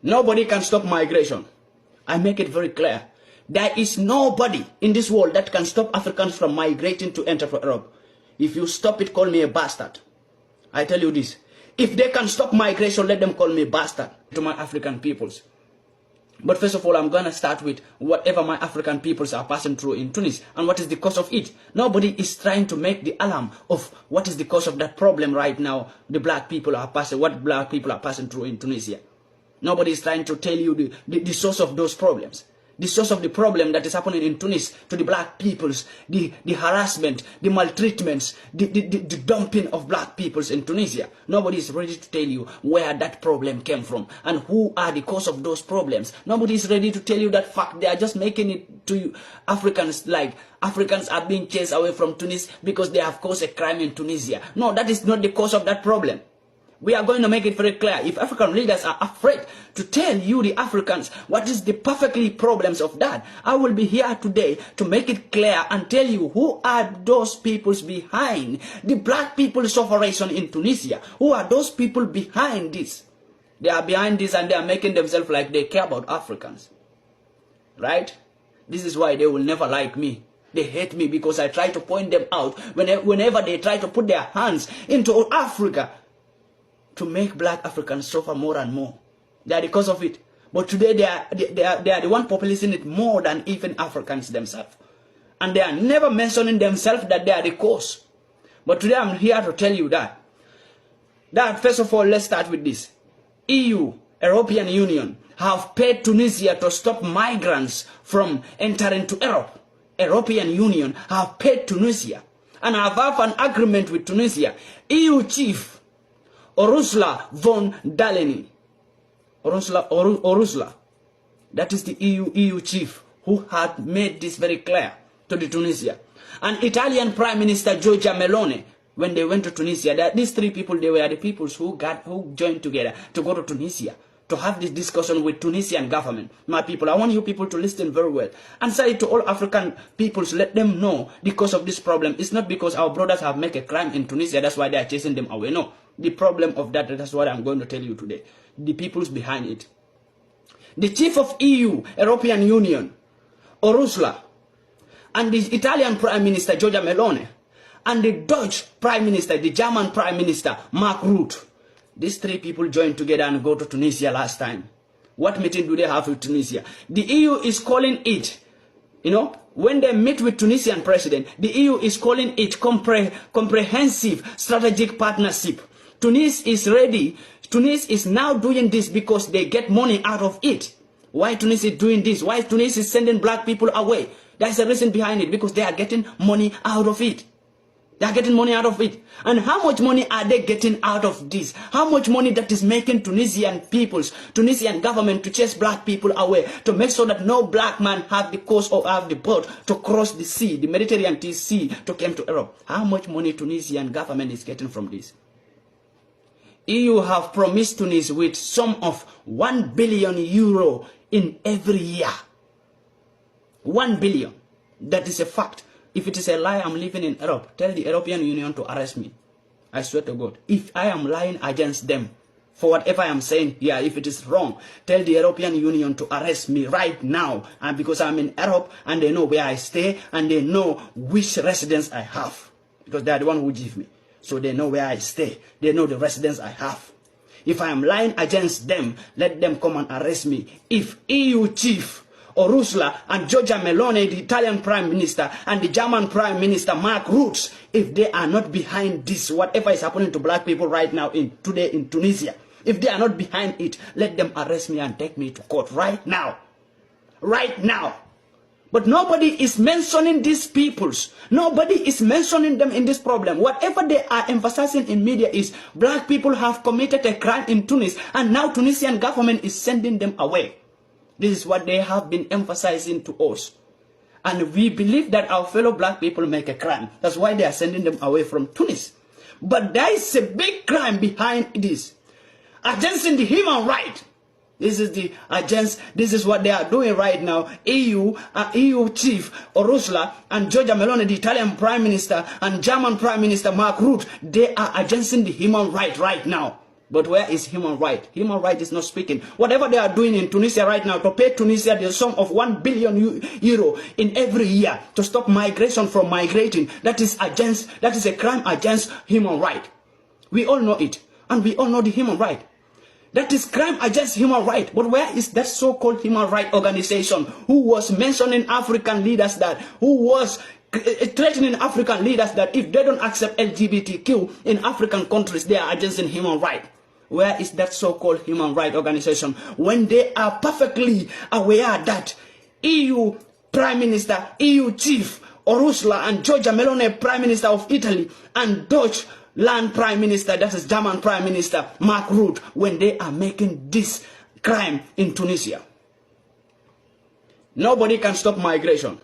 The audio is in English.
Nobody can stop migration. I make it very clear. There is nobody in this world that can stop Africans from migrating to enter for Europe. If you stop it, call me a bastard. I tell you this. If they can stop migration, let them call me bastard to my African peoples. But first of all, I'm going to start with whatever my African peoples are passing through in Tunis and what is the cause of it. Nobody is trying to make the alarm of what is the cause of that problem right now. What black people are passing through in Tunisia. Nobody is trying to tell you the source of those problems. The source of the problem that is happening in Tunis to the black peoples, the harassment, the maltreatments, the dumping of black peoples in Tunisia. Nobody is ready to tell you where that problem came from and who are the cause of those problems. Nobody is ready to tell you that fact. They are just making it to you, Africans, like Africans are being chased away from Tunis because they have caused a crime in Tunisia. No, that is not the cause of that problem. We are going to make it very clear. If African leaders are afraid to tell you, the Africans, what is the perfectly problems of that, I will be here today to make it clear and tell you who are those peoples behind the black people's sufferation in Tunisia. Who are those people behind this? They are behind this and they are making themselves like they care about Africans. Right? This is why they will never like me. They hate me because I try to point them out whenever they try to put their hands into Africa to make black Africans suffer more and more. They are the cause of it. But today they are the one populating it more than even Africans themselves. And they are never mentioning themselves that they are the cause. But today I'm here to tell you that first of all, let's start with this. EU, European Union, have paid Tunisia to stop migrants from entering to Europe. European Union have paid Tunisia and have an agreement with Tunisia. EU chief Ursula von der Leyen, Ursula, that is the EU chief who had made this very clear to the Tunisia. And Italian Prime Minister Giorgia Meloni, when they went to Tunisia, these three people, they were the peoples who joined together to go to Tunisia to have this discussion with Tunisian government. My people, I want you people to listen very well and say it to all African peoples, let them know the cause of this problem. It's not because our brothers have made a crime in Tunisia, that's why they are chasing them away. No. The problem of that's what I'm going to tell you today. The peoples behind it. The chief of EU, European Union, Ursula, and the Italian Prime Minister, Giorgia Meloni, and the Dutch Prime Minister, the German Prime Minister, Mark Rutte. These three people joined together and go to Tunisia last time. What meeting do they have with Tunisia? The EU is calling it, when they meet with Tunisian president, the EU is calling it comprehensive strategic partnership. Tunis is ready. Tunis is now doing this because they get money out of it. Why Tunis is doing this? Why Tunis is sending black people away? There's a reason behind it, because they are getting money out of it. They are getting money out of it. And how much money are they getting out of this? How much money that is making Tunisian peoples, Tunisian government to chase black people away, to make sure that no black man have the coast or have the boat to cross the sea, the Mediterranean Sea, to come to Europe? How much money Tunisian government is getting from this? EU have promised Tunis with sum of 1 billion euro in every year. 1 billion. That is a fact. If it is a lie, I'm living in Europe. Tell the European Union to arrest me. I swear to God. If I am lying against them for whatever I am saying here, if it is wrong, tell the European Union to arrest me right now. And because I'm in Europe and they know where I stay and they know which residence I have. Because they are the one who give me. So they know where I stay. They know the residence I have. If I am lying against them, let them come and arrest me. If EU chief Ursula and Giorgia Meloni, the Italian Prime Minister, and the German Prime Minister Mark Rutte, if they are not behind this, whatever is happening to black people right now today in Tunisia, if they are not behind it, let them arrest me and take me to court right now. Right now. But nobody is mentioning these peoples. Nobody is mentioning them in this problem. Whatever they are emphasizing in media is black people have committed a crime in Tunis and now Tunisian government is sending them away. This is what they have been emphasizing to us. And we believe that our fellow black people make a crime. That's why they are sending them away from Tunis. But there is a big crime behind this. Against the human right. This is the agents. This is what they are doing right now. EU chief Ursula and Giorgia Meloni, the Italian Prime Minister, and German Prime Minister Mark Rutte, they are against the human right now. But where is human right? Human right is not speaking. Whatever they are doing in Tunisia right now to pay Tunisia the sum of 1 billion euro in every year to stop migration from migrating, that is a crime against human right. We all know it. And we all know the human right. That is crime against human right. But where is that so-called human right organization who was mentioning African leaders who was threatening African leaders that if they don't accept LGBTQ in African countries, they are against human right? Where is that so-called human right organization when they are perfectly aware that EU Prime Minister, EU Chief Ursula and Giorgia Meloni, Prime Minister of Italy, and Dutch Land Prime Minister, that is German Prime Minister Mark Rutte, when they are making this crime in Tunisia? Nobody can stop migration.